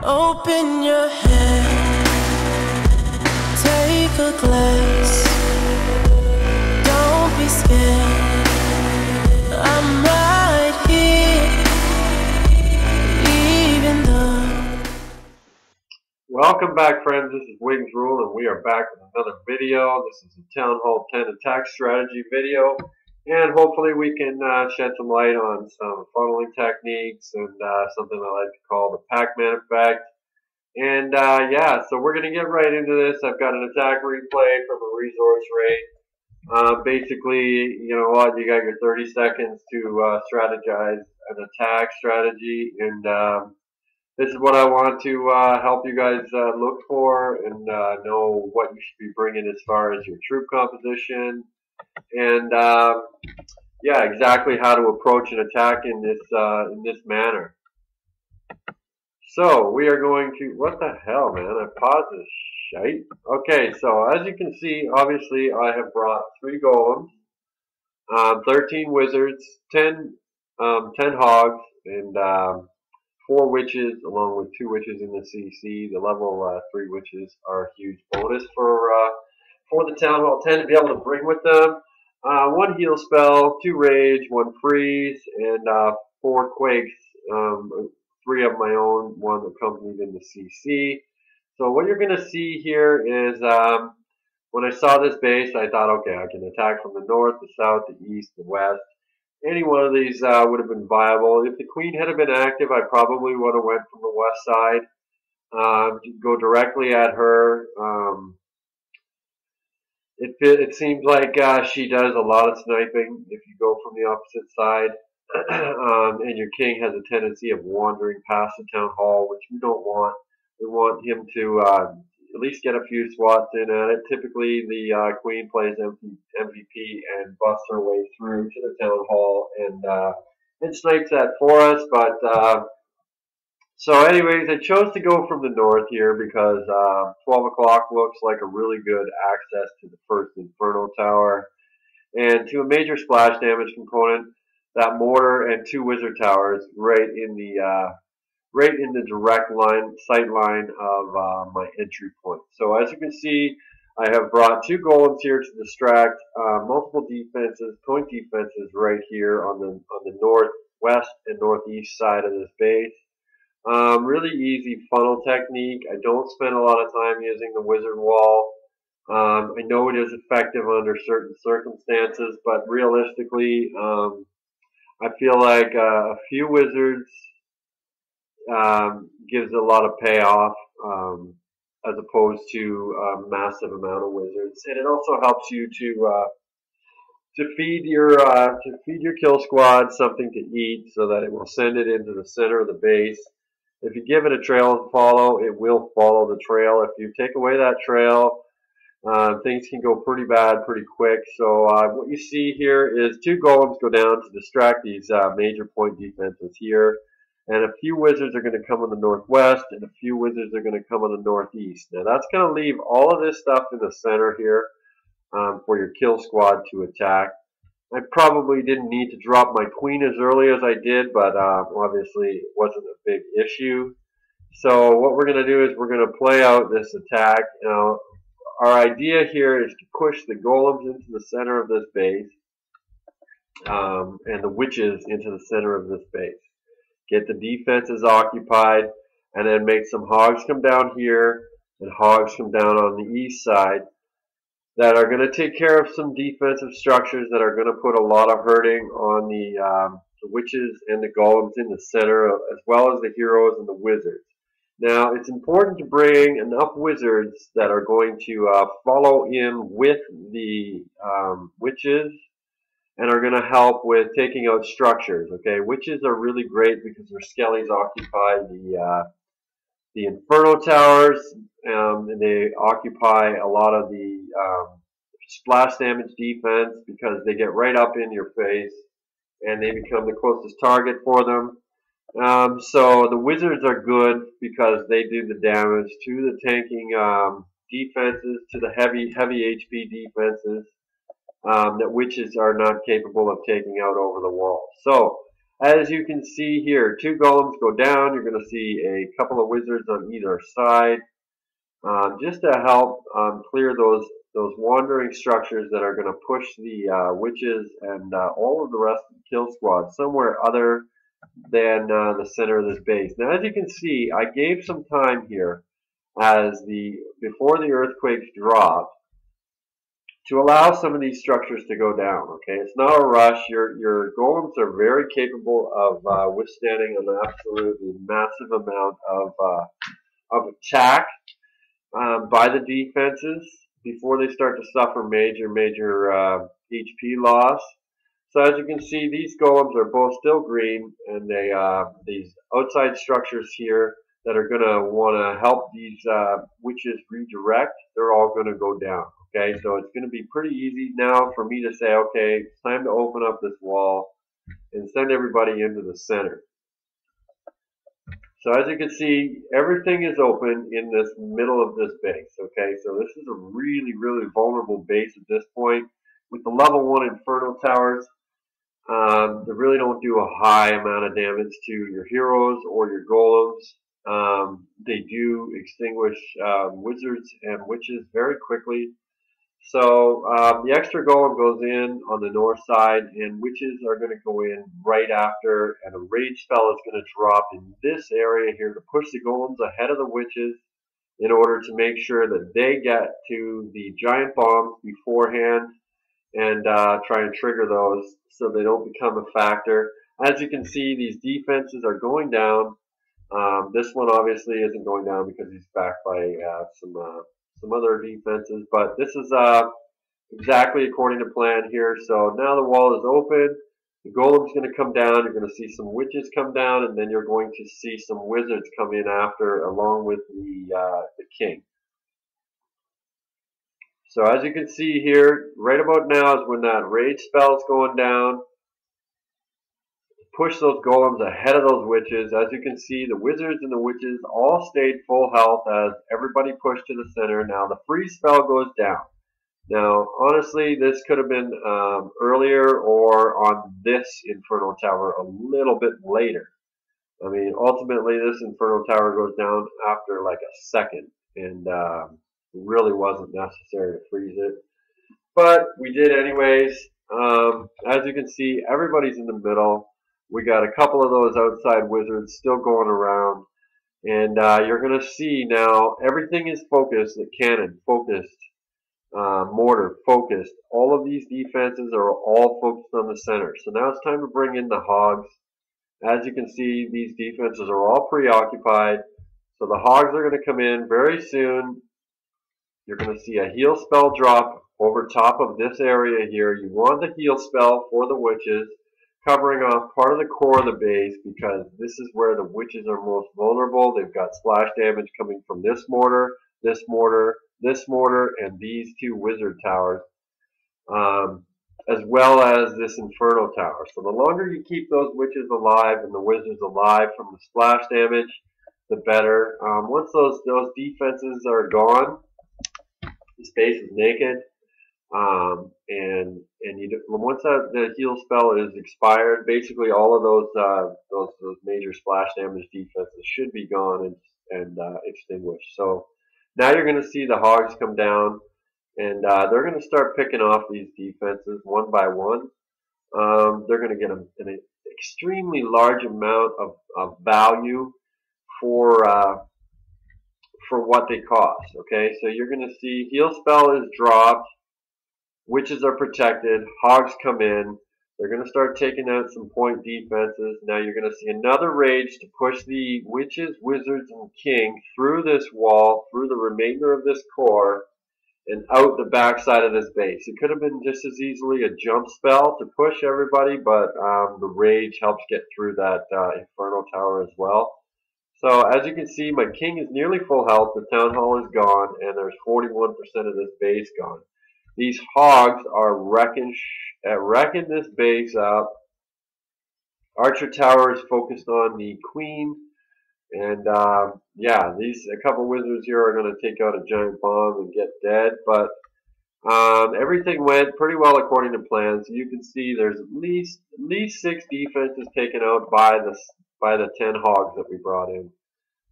Open your head, take a glance. Don't be scared, I'm right here, even though. Welcome back, friends. This is Wingsrule, and we are back with another video. This is a Town Hall 10 attack strategy video, and hopefully we can shed some light on some funneling techniques and something I like to call the Pac-Man effect. And yeah, so we're going to get right into this. I've got an attack replay from a resource raid. Basically, you know what, you got your 30 seconds to strategize an attack strategy, and this is what I want to help you guys look for and know what you should be bringing as far as your troop composition, and yeah, exactly how to approach an attack in this manner. So we are going to, what the hell, man? I paused this shite. Okay, so as you can see, obviously I have brought 3 golems, 13 wizards, 10 hogs, and 4 witches, along with 2 witches in the CC. The level 3 witches are a huge bonus for the Town Hall 10 to be able to bring with them. 1 heal spell, 2 rage, 1 freeze, and 4 quakes. 3 of my own, 1 accompanied in the CC. So what you're going to see here is when I saw this base, I thought, okay, I can attack from the north, the south, the east, the west. Any one of these would have been viable. If the queen had been active, I probably would have went from the west side, go directly at her. It seems like she does a lot of sniping if you go from the opposite side. And your king has a tendency of wandering past the town hall, which we don't want. We want him to at least get a few swats in at it. Typically, the queen plays MVP and busts her way through to the town hall and snipes that for us. But so, anyways, I chose to go from the north here because 12 o'clock looks like a really good access to the first Inferno Tower and to a major splash damage component. That mortar and 2 wizard towers right in the direct sight line of my entry point. So as you can see, I have brought 2 golems here to distract multiple defenses, point defenses right here on the northwest and northeast side of this base. Really easy funnel technique. I don't spend a lot of time using the wizard wall. I know it is effective under certain circumstances, but realistically, I feel like a few wizards gives a lot of payoff as opposed to a massive amount of wizards, and it also helps you to feed your kill squad something to eat, so that it will send it into the center of the base. If you give it a trail to follow, it will follow the trail. If you take away that trail, things can go pretty bad pretty quick. So what you see here is 2 golems go down to distract these major point defenses here. And a few wizards are going to come on the northwest, and a few wizards are going to come on the northeast. Now that's going to leave all of this stuff in the center here for your kill squad to attack. I probably didn't need to drop my queen as early as I did, but obviously it wasn't a big issue. So what we're going to do is we're going to play out this attack. Now, our idea here is to push the golems into the center of this base and the witches into the center of this base. Get the defenses occupied, and then make some hogs come down here and hogs come down on the east side that are going to take care of some defensive structures that are going to put a lot of hurting on the witches and the golems in the center, as well as the heroes and the wizards. Now, it's important to bring enough wizards that are going to follow in with the witches and are going to help with taking out structures. Okay, witches are really great because their skellies occupy the Inferno Towers, and they occupy a lot of the splash damage defense because they get right up in your face and they become the closest target for them. So the wizards are good because they do the damage to the tanking defenses, to the heavy HP defenses that witches are not capable of taking out over the wall. So As you can see here, 2 golems go down. You're going to see a couple of wizards on either side, just to help clear those wandering structures that are going to push the witches and all of the rest of the kill squad somewhere other than the center of this base. Now, as you can see, I gave some time here as before the earthquakes dropped to allow some of these structures to go down. Okay, it's not a rush. Your golems are very capable of withstanding an absolutely massive amount of attack by the defenses before they start to suffer major HP loss. So as you can see, these golems are both still green, and these outside structures here that are going to want to help these witches redirect, they're all going to go down. Okay, so it's going to be pretty easy now for me to say, okay, it's time to open up this wall and send everybody into the center. So as you can see, everything is open in this middle of this base. Okay, so this is a really vulnerable base at this point. With the level 1 Inferno Towers, they really don't do a high amount of damage to your heroes or your golems. They do extinguish wizards and witches very quickly. So the extra golem goes in on the north side, and witches are going to go in right after, and a rage spell is going to drop in this area here to push the golems ahead of the witches in order to make sure that they get to the giant bombs beforehand and try and trigger those so they don't become a factor. As you can see, these defenses are going down. This one obviously isn't going down because he's backed by some other defenses, but this is exactly according to plan here. So now the wall is open. The golem's going to come down. You're going to see some witches come down, and then you're going to see some wizards come in after, along with the king. So as you can see here, right about now is when that rage spell is going down. Push those golems ahead of those witches. As you can see, the wizards and the witches all stayed full health as everybody pushed to the center. Now the freeze spell goes down. Now, honestly, this could have been earlier or on this Inferno Tower a little bit later. I mean, ultimately, this Inferno Tower goes down after like a second, and really wasn't necessary to freeze it. But we did anyways. As you can see, everybody's in the middle. We got a couple of those outside wizards still going around. And you're going to see now everything is focused. The cannon focused. Mortar focused. All of these defenses are all focused on the center. So now it's time to bring in the hogs. As you can see, these defenses are all preoccupied. So the hogs are going to come in very soon. You're going to see a heal spell drop over top of this area here. You want the heal spell for the witches, covering off part of the core of the base, because this is where the witches are most vulnerable. They've got splash damage coming from this mortar, this mortar, this mortar, and these 2 wizard towers, as well as this Inferno Tower. So the longer you keep those witches alive and the wizards alive from the splash damage, the better. Once those defenses are gone, the base is naked, and once the heal spell is expired, basically all of those major splash damage defenses should be gone and extinguished. So now you're going to see the hogs come down, and they're going to start picking off these defenses one by one. They're going to get an extremely large amount of value for what they cost. Okay, so you're going to see heal spell is dropped, witches are protected, hogs come in. They're going to start taking out some point defenses. Now you're going to see another rage to push the witches, wizards, and king through this wall, through the remainder of this core, and out the backside of this base. It could have been just as easily a jump spell to push everybody, but the rage helps get through that Inferno Tower as well. So as you can see, my king is nearly full health, the town hall is gone, and there's 41% of this base gone. These hogs are wrecking this base up. Archer Tower is focused on the queen, and yeah, a couple wizards here are going to take out a giant bomb and get dead, but Everything went pretty well according to plan. So you can see there's at least 6 defenses taken out by the 10 hogs that we brought in.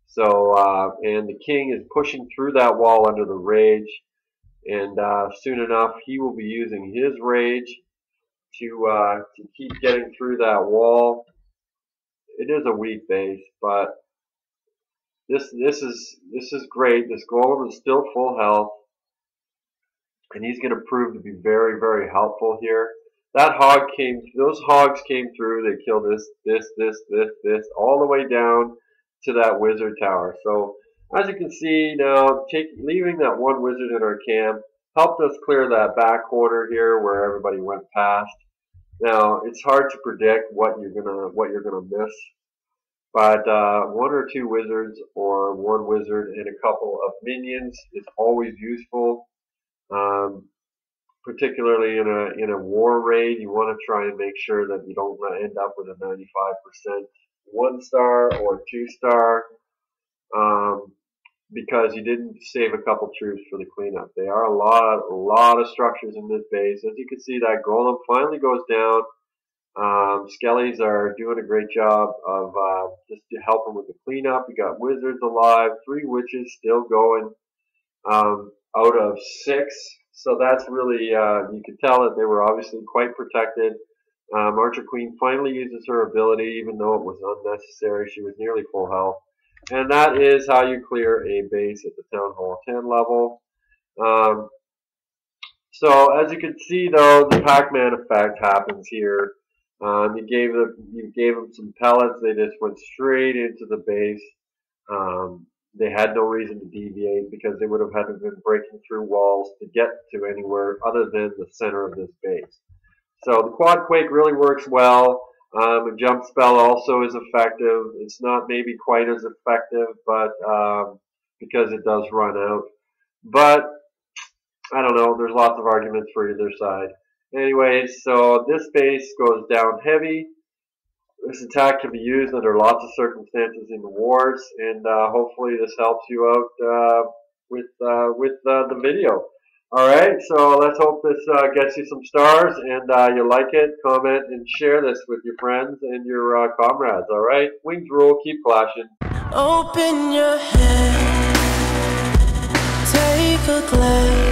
So and the king is pushing through that wall under the rage, and soon enough he will be using his rage to keep getting through that wall. It is a weak base, but this is great. This golem is still full health, and he's going to prove to be very, very helpful here. Those hogs came through. They killed this, all the way down to that wizard tower. So as you can see now, leaving that one wizard in our camp helped us clear that back corner here where everybody went past. Now it's hard to predict what you're gonna miss, but 1 or 2 wizards or 1 wizard and a couple of minions is always useful. Particularly in a war raid, you want to try and make sure that you don't end up with a 95% 1-star or 2-star, because you didn't save a couple troops for the cleanup. There are a lot of structures in this base. As you can see, that golem finally goes down. Skellies are doing a great job of just helping with the cleanup. We got wizards alive, 3 witches still going out of 6. So that's really, you could tell that they were obviously quite protected. Archer Queen finally uses her ability, even though it was unnecessary. She was nearly full health. And that is how you clear a base at the Town Hall 10 level. So as you can see, though, the Pac-Man effect happens here. You gave them some pellets. They just went straight into the base. They had no reason to deviate because they would have had to have been breaking through walls to get to anywhere other than the center of this base. So the Quad Quake really works well. A jump spell also is effective. It's not maybe quite as effective, but because it does run out. But I don't know. There's lots of arguments for either side. Anyways, so this base goes down heavy. This attack can be used under lots of circumstances in the wars, and hopefully this helps you out with the video. All right, so let's hope this gets you some stars, and you like it. Comment and share this with your friends and your comrades. All right, Wingsrule, keep clashing. Open your head, take a glance.